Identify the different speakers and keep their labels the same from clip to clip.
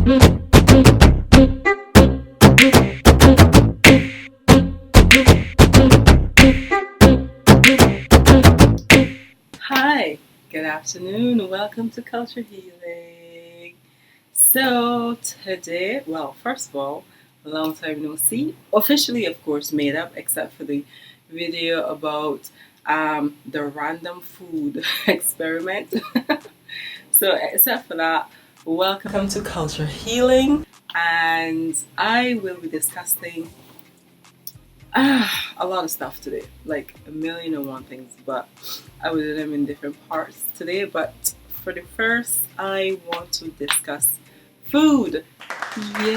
Speaker 1: Hi, good afternoon. Welcome to Culture Healing. So, today, well, first of all, a long time no see. Officially, of course, made up, except for the video about the random food experiment. So, except for that, welcome to Culture Healing. And I will be discussing a lot of stuff today, like a million and one things, but I will do them in different parts today. But for the first, I want to discuss food. Yay!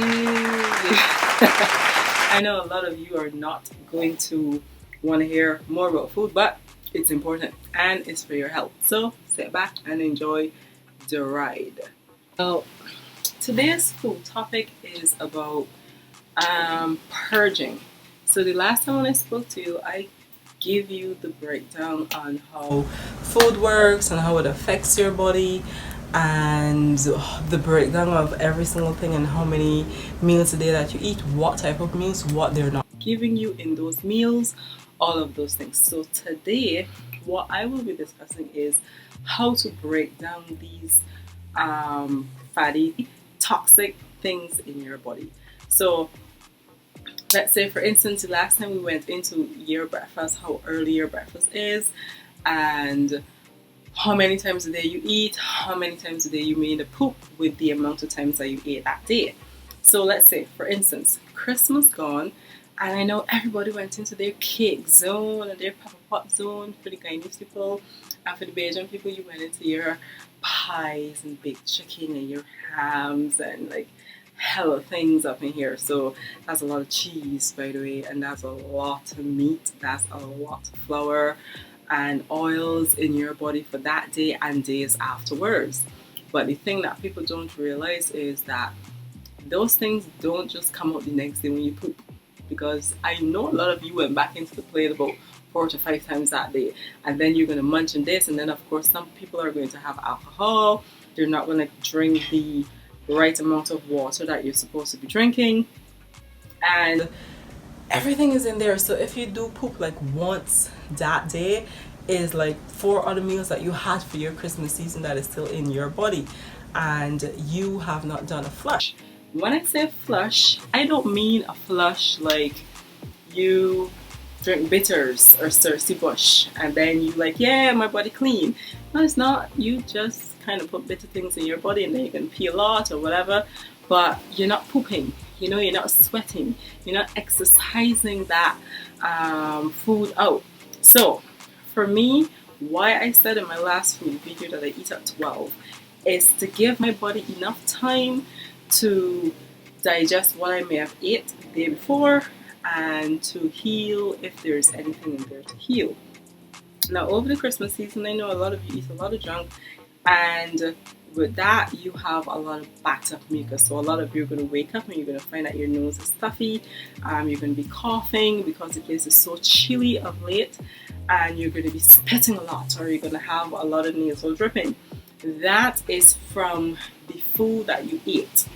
Speaker 1: I know a lot of you are not going to want to hear more about food, but it's important and it's for your health. So sit back and enjoy the ride. So today's food topic is about purging. So the last time when I spoke to you, I gave you the breakdown on how food works and how it affects your body and the breakdown of every single thing and how many meals a day that you eat, what type of meals, what they're not giving you in those meals, all of those things. So today, what I will be discussing is how to break down these fatty, toxic things in your body. So let's say, for instance, the last time we went into your breakfast, how early your breakfast is, and how many times a day you eat, how many times a day you may end up poop with the amount of times that you ate that day. So let's say, for instance, Christmas gone, and I know everybody went into their cake zone and their pepper pot zone. For the Guyanese people and for the Belgian people, you went into your pies and baked chicken and your hams and like hella things up in here. So that's a lot of cheese, by the way, and that's a lot of meat, that's a lot of flour and oils in your body for that day and days afterwards. But the thing that people don't realize is that those things don't just come out the next day when you poop, because I know a lot of you went back into the plate about 4 to 5 times that day, and then you're going to munch on this, and then of course some people are going to have alcohol, they're not going to drink the right amount of water that you're supposed to be drinking, and everything is in there. So if you do poop like once that day, is like 4 other meals that you had for your Christmas season that is still in your body, and you have not done a flush. When I say flush, I don't mean a flush like you drink bitters or Cersei Bush and then you like, yeah, my body clean. No, it's not. You just kind of put bitter things in your body and then you can pee a lot or whatever, but you're not pooping. You know, you're not sweating. You're not exercising that food out. So for me, why I said in my last food video that I eat at 12 is to give my body enough time to digest what I may have ate the day before and to heal if there's anything in there to heal. Now over the Christmas season, I know a lot of you eat a lot of junk, and with that you have a lot of backed up mucus. So a lot of you are going to wake up and you're going to find that your nose is stuffy, you're going to be coughing because the place is so chilly of late, and you're going to be spitting a lot, or you're going to have a lot of nasal dripping. That is from the food that you eat,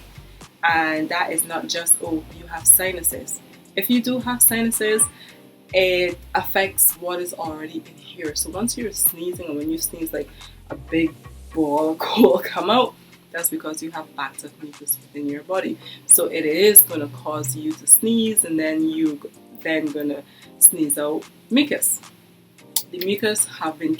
Speaker 1: and that is not just, oh, you have sinuses. If you do have sinuses, it affects what is already in here. So once you're sneezing, and when you sneeze like a big ball of coal come out, that's because you have backed up mucus within your body. So it is going to cause you to sneeze, and then you then going to sneeze out mucus. The mucus have been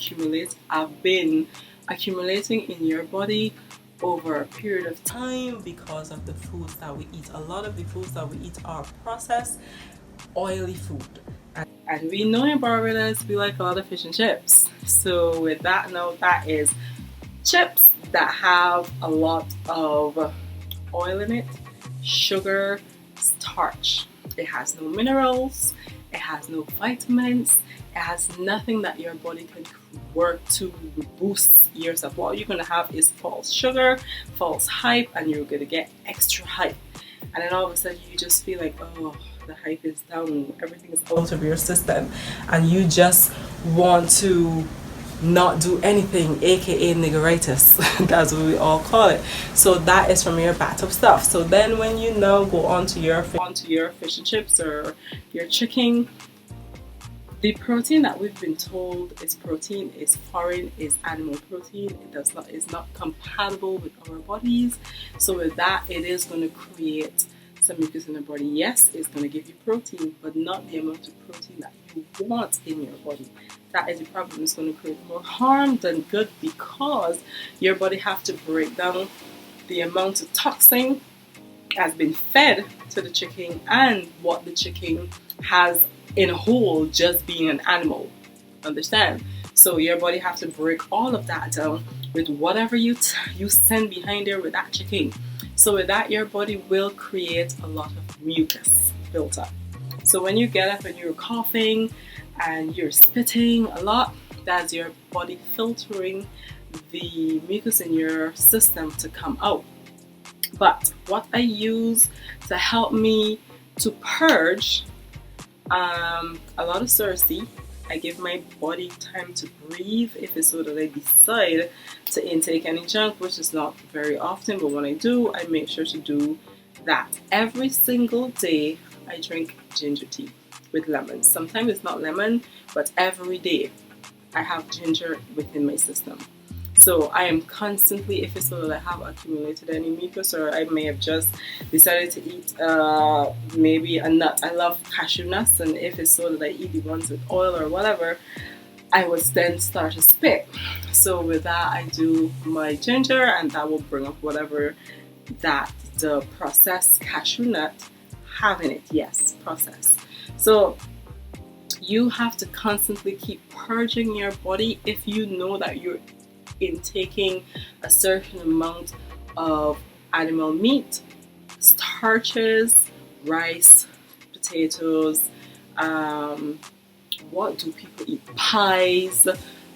Speaker 1: accumulating in your body over a period of time because of the foods that we eat. A lot of the foods that we eat are processed, oily food. And we know in Barbados we like a lot of fish and chips. So with that note, that is chips that have a lot of oil in it, sugar, starch. It has no minerals, it has no vitamins, it has nothing that your body can work to boost yourself. What you're going to have is false sugar, false hype, and you're going to get extra hype. And then all of a sudden you just feel like, oh, the hype is down, everything is out of your system, and you just want to not do anything, aka niggeritis. That's what we all call it. So that is from your bathtub stuff. So then when you now go onto your fish and chips or your chicken, the protein that we've been told is protein is foreign, is animal protein. Is not compatible with our bodies. So with that, it is going to create some mucus in the body. Yes, it's going to give you protein, but not the amount of protein that you want in your body. That is the problem. It's going to create more harm than good, because your body have to break down the amount of toxin has been fed to the chicken and what the chicken has in a whole, just being an animal. Understand? So your body have to break all of that down with whatever you send behind there with that chicken. So with that, your body will create a lot of mucus built up. So when you get up and you're coughing and you're spitting a lot, that's your body filtering the mucus in your system to come out. But what I use to help me to purge, a lot of Cersei. I give my body time to breathe if it's so that I decide to intake any junk, which is not very often, but when I do, I make sure to do that. Every single day I drink ginger tea with lemon. Sometimes it's not lemon, but every day I have ginger within my system. So I am constantly, if it's so that I have accumulated any mucus, or I may have just decided to eat maybe a nut. I love cashew nuts, and if it's so that I eat the ones with oil or whatever, I would then start to spit. So with that, I do my ginger, and that will bring up whatever that the processed cashew nut have in it. Yes, processed. So you have to constantly keep purging your body if you know that you're intaking a certain amount of animal meat, starches, rice, potatoes, what do people eat? Pies,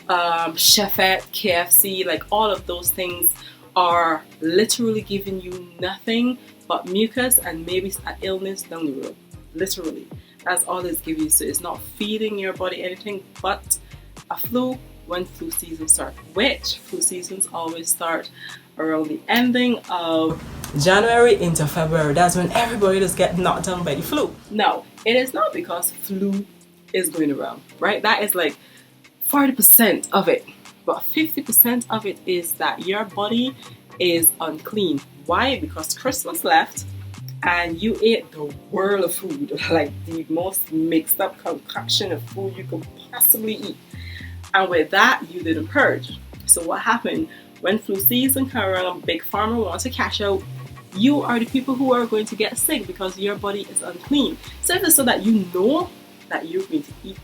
Speaker 1: Chefette, KFC, like all of those things are literally giving you nothing but mucus and maybe an illness down the road. Literally. That's all it's giving you. So it's not feeding your body anything but a flu when flu season starts. Which flu seasons always start around the ending of January into February. That's when everybody just get knocked down by the flu. No, it is not because flu is going around, right? That is like 40% of it. But 50% of it is that your body is unclean. Why? Because Christmas left and you ate the world of food, like the most mixed up concoction of food you could possibly eat. And with that, you didn't purge. So what happened? When flu season comes around, big pharma wants to cash out. You are the people who are going to get sick because your body is unclean. So if it's so that you know that you're going to eat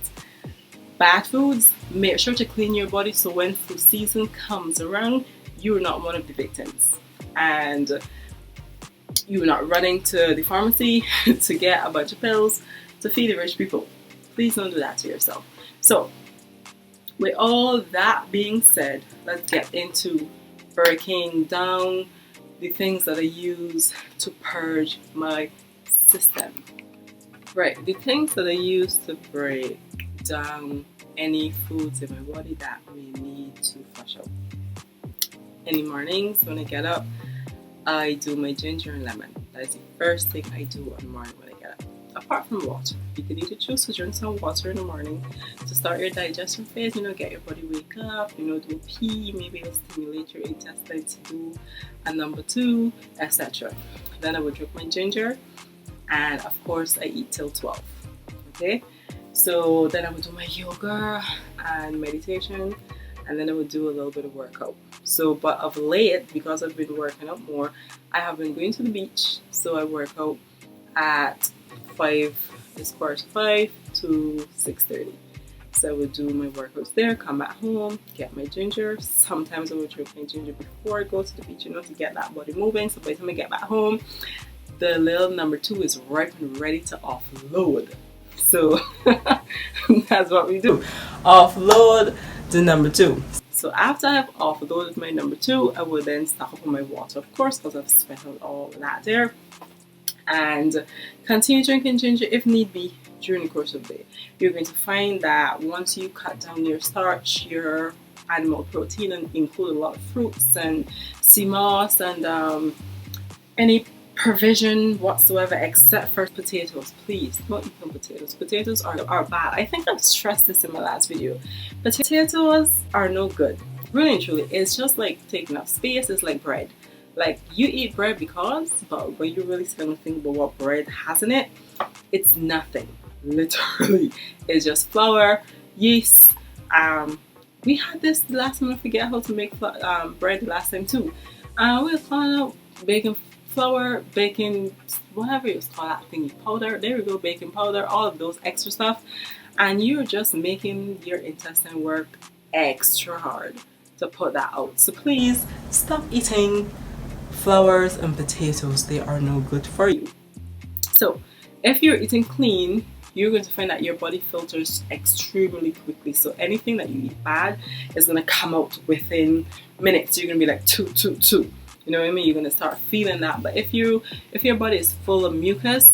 Speaker 1: bad foods, make sure to clean your body so when flu season comes around, you're not one of the victims. And you're not running to the pharmacy to get a bunch of pills to feed the rich people. Please don't do that to yourself. So, with all that being said, let's get into breaking down the things that I use to purge my system. Right, the things that I use to break down any foods in my body that we need to flush out. In the mornings when I get up, I do my ginger and lemon. That is the first thing I do in the morning when I get up. Apart from water, you can either choose to drink some water in the morning to start your digestion phase, get your body wake up, do a pee, maybe it'll stimulate your intestines to do a number 2, etc. Then I would drink my ginger, and of course I eat till 12. Okay, so then I would do my yoga and meditation, and then I would do a little bit of workout. So, but of late, because I've been working out more, I have been going to the beach. So I work out at 5:45 to 6:30. So I would do my workouts there, come back home, get my ginger. Sometimes I would drink my ginger before I go to the beach, to get that body moving. So by the time I get back home, the little number 2 is ripe and ready to offload. So that's what we do. Offload the number 2. So after I've offloaded my number 2, I will then stock up on my water, of course, because I've spent out all of that there. And continue drinking ginger if need be during the course of the day. You're going to find that once you cut down your starch, your animal protein and include a lot of fruits and sea moss and any provision whatsoever except for potatoes. Please don't eat them potatoes. Potatoes are bad. I think I've stressed this in my last video. Potatoes are no good. Really and truly, it's just like taking up space. It's like bread. Like, you eat bread because, but when you really sit and think about what bread has in it, it's nothing. Literally, it's just flour, yeast. We had this the last time. I forget how to make bread the last time too. We were calling out baking flour, baking, whatever it was called, that thingy, powder. There we go, baking powder, all of those extra stuff, and you're just making your intestine work extra hard to put that out. So please stop eating flours and potatoes. They are no good for you. So if you're eating clean, you're going to find that your body filters extremely quickly. So anything that you eat bad is going to come out within minutes. You're going to be like two. You know what I mean? You're going to start feeling that. But if your body is full of mucus,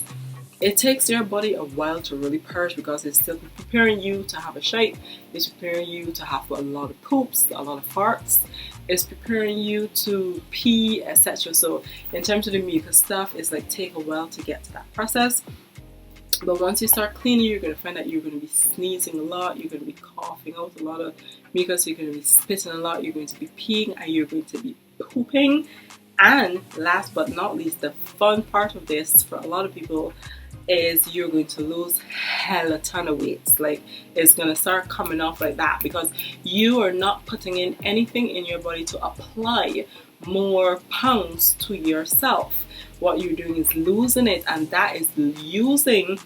Speaker 1: it takes your body a while to really purge, because it's still preparing you to have a shite. It's preparing you to have a lot of poops, a lot of farts. It's preparing you to pee, etc. So in terms of the mucus stuff, it's like take a while to get to that process. But once you start cleaning, you're going to find that you're going to be sneezing a lot. You're going to be coughing out a lot of mucus. You're going to be spitting a lot. You're going to be peeing, and you're going to be pooping. And last but not least, the fun part of this for a lot of people is you're going to lose hella ton of weight. Like, it's going to start coming off like that, because you are not putting in anything in your body to apply more pounds to yourself. What you're doing is losing it, and that is using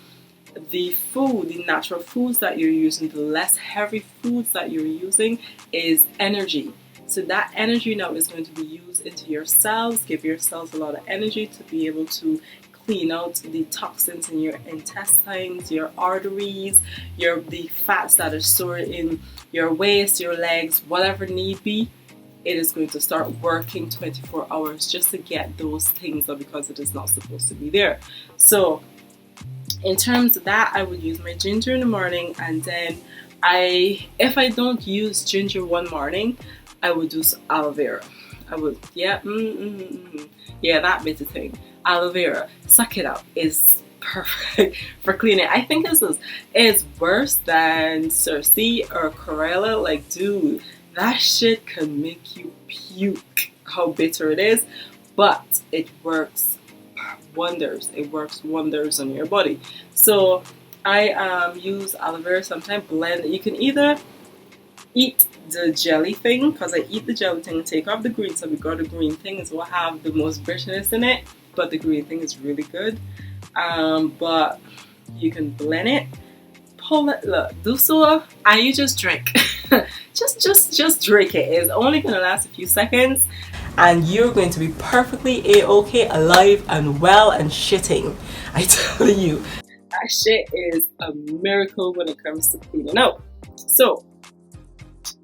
Speaker 1: the food, the natural foods that you're using, the less heavy foods that you're using is energy. So that energy now is going to be used into your cells, give your cells a lot of energy to be able to clean out the toxins in your intestines, your arteries, the fats that are stored in your waist, your legs, whatever need be. It is going to start working 24 hours just to get those things out, because it is not supposed to be there. So in terms of that, I would use my ginger in the morning, and then if I don't use ginger one morning, I would do some aloe vera. I would, yeah, that bit of thing. Aloe vera, suck it up, is perfect for cleaning. I think this is worse than Cersei or Corella. Like, dude, that shit can make you puke, how bitter it is, but it works wonders. It works wonders on your body. So I use aloe vera, sometimes blend. You can either eat the jelly thing, because I eat the jelly thing and take off the green, so because the green thing is what have the most bitterness in it, but the green thing is really good. But you can blend it, pull it, look, do so, and you just drink. just drink it. It's only gonna last a few seconds, and you're going to be perfectly a-okay, alive and well and shitting. I tell you, that shit is a miracle when it comes to cleaning out. So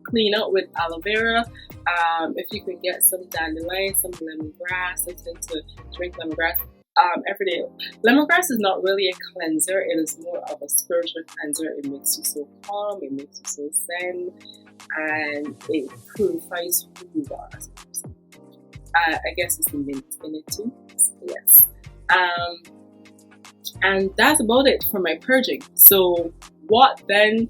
Speaker 1: clean out with aloe vera. If you can get some dandelion, some lemongrass. I tend to drink lemongrass every day. Lemongrass is not really a cleanser. It is more of a spiritual cleanser. It makes you so calm. It makes you so zen, and it purifies who you are as a person. I guess it's the mint in it too. So yes. And that's about it for my purging. So what then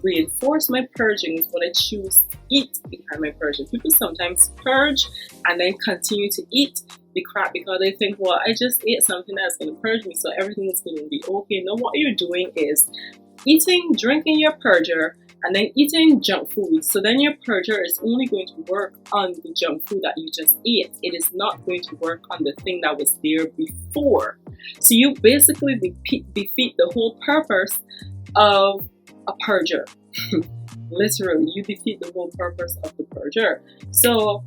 Speaker 1: reinforce my purging is what I choose to eat behind my purging. People sometimes purge and then continue to eat the crap because they think, well, I just ate something that's going to purge me, so everything is going to be okay. No, what you're doing is drinking your purger and then eating junk food. So then your purger is only going to work on the junk food that you just ate. It is not going to work on the thing that was there before. So you basically defeat the whole purpose of a purger. Literally, you defeat the whole purpose of the purger. So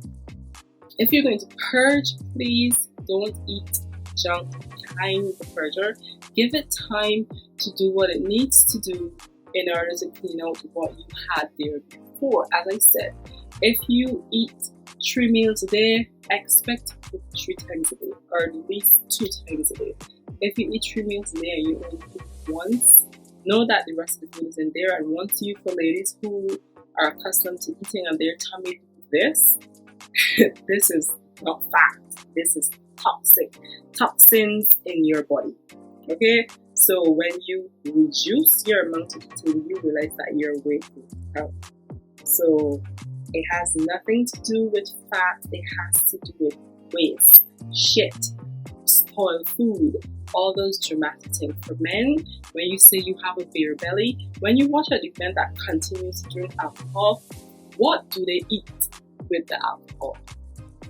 Speaker 1: if you're going to purge, please don't eat junk behind the purger. Give it time to do what it needs to do in order to clean out what you had there before. As I said, if you eat 3 meals a day, expect to cook 3 times a day, or at least 2 times a day. If you eat 3 meals a day and you only cook once, know that the rest of the food is in there. And once you, for ladies who are accustomed to eating and their tummy do this, this is not fat. This is toxic toxins in your body. Okay, so when you reduce your amount of eating, you realize that your weight will help. So it has nothing to do with fat. It has to do with waste, shit, spoiled food, all those dramatic things. For men, when you say you have a beer belly, when you watch a men that continues to drink alcohol, what do they eat with the alcohol?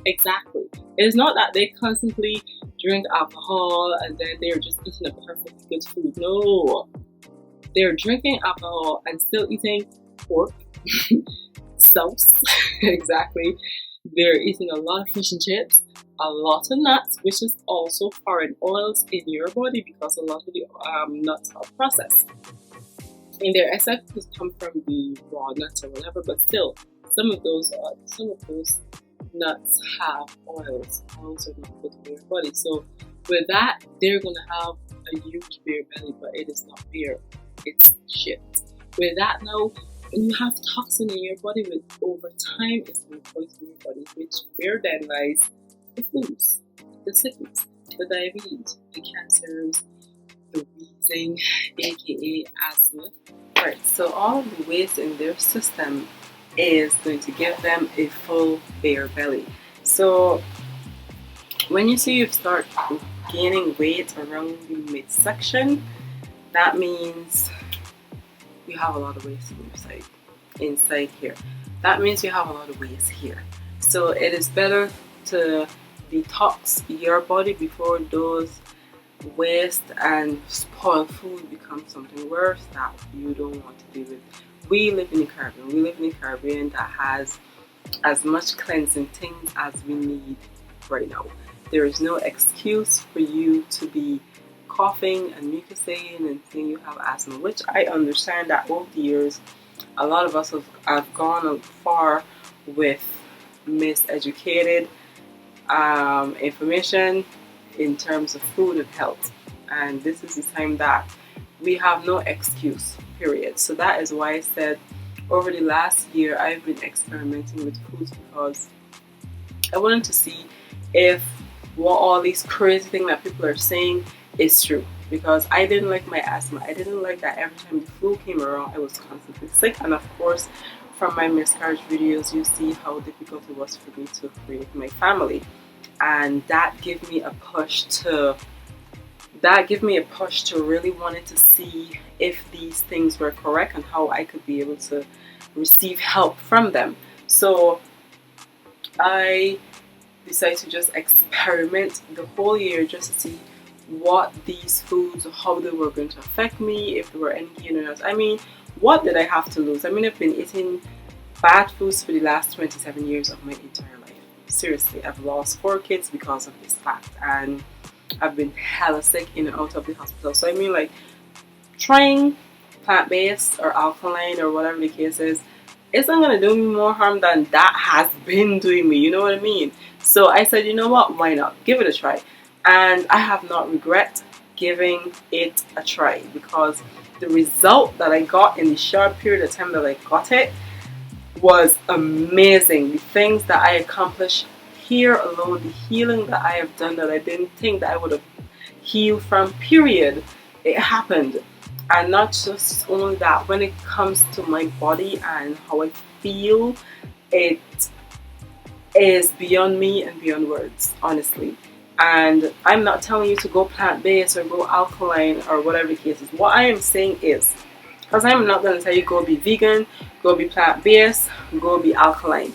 Speaker 1: Exactly. It's not that they constantly drink alcohol and then they're just eating a perfectly good food. No. They're drinking alcohol and still eating pork, sauce, exactly. They're eating a lot of fish and chips, a lot of nuts, which is also foreign oils in your body because a lot of the nuts are processed. And their extracts come from the raw nuts or whatever, but still, some of those nuts have oils. Oils are not good for your body. So with that, they're gonna have a huge beer belly, but it is not beer. It's shit. With that now, when you have toxin in your body, with over time, it's going to poison your body, which where then lies the flus, the sickness, the diabetes, the cancers, the wheezing, aka asthma. Right. So all of the waste in their system is going to give them a full beer belly. So when you see you start gaining weight around the midsection, that means you have a lot of waste inside here. That means you have a lot of waste here. So it is better to detox your body before those waste and spoiled food become something worse that you don't want to deal with. We live in the Caribbean. We live in the Caribbean that has as much cleansing things as we need right now. There is no excuse for you to be coughing and mucusing and saying you have asthma, which I understand that over the years a lot of us have gone far with miseducated information in terms of food and health, and this is the time that we have no excuse, period. So that is why I said over the last year I've been experimenting with foods because I wanted to see if what all these crazy things that people are saying is true, because I didn't like my asthma. I didn't like that every time the flu came around I was constantly sick, and of course from my miscarriage videos you see how difficult it was for me to create my family, and that gave me a push to really wanted to see if these things were correct and how I could be able to receive help from them. So I decided to just experiment the whole year just to see what these foods, how they were going to affect me, if there were any gain or not. I mean, what did I have to lose? I mean, I've been eating bad foods for the last 27 years of my entire life. Seriously, I've lost 4 kids because of this fact, and I've been hella sick in and out of the hospital. So I mean, like, trying plant-based or alkaline or whatever the case is, it's not going to do me more harm than that has been doing me, you know what I mean? So I said, you know what, why not? Give it a try. And I have not regret giving it a try, because the result that I got in the short period of time that I got it was amazing. The things that I accomplished here alone, the healing that I have done that I didn't think that I would have healed from, period, it happened. And not just only that, when it comes to my body and how I feel, it is beyond me and beyond words, honestly. And I'm not telling you to go plant-based or go alkaline or whatever the case is. What I am saying is, because I'm not going to tell you go be vegan, go be plant-based, go be alkaline.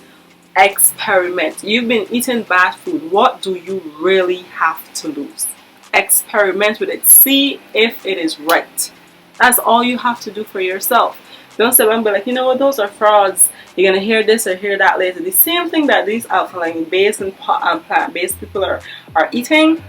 Speaker 1: Experiment. You've been eating bad food. What do you really have to lose? Experiment with it. See if it is right. That's all you have to do for yourself. Don't sit and be like, you know what, those are frauds. You're going to hear this or hear that later. The same thing that these alkaline-based and plant-based people are eating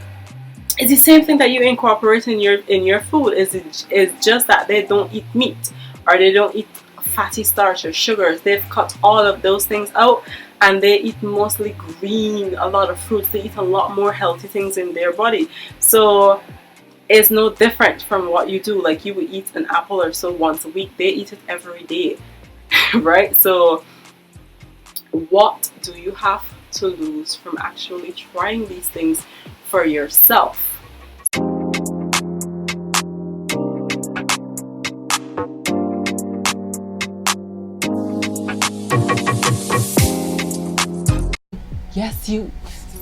Speaker 1: is the same thing that you incorporate in your food. It's just that they don't eat meat, or they don't eat fatty starch or sugars. They've cut all of those things out, and they eat mostly green, a lot of fruits. They eat a lot more healthy things in their body. So it's no different from what you do. Like, you would eat an apple or so once a week. They eat it every day. right? So what do you have to lose from actually trying these things for yourself? Yes, you.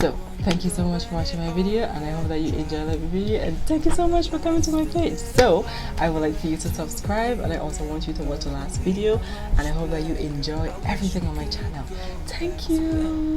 Speaker 1: So thank you so much for watching my video, and I hope that you enjoyed the video, and thank you so much for coming to my page. So I would like for you to subscribe, and I also want you to watch the last video, and I hope that you enjoy everything on my channel. Thank you.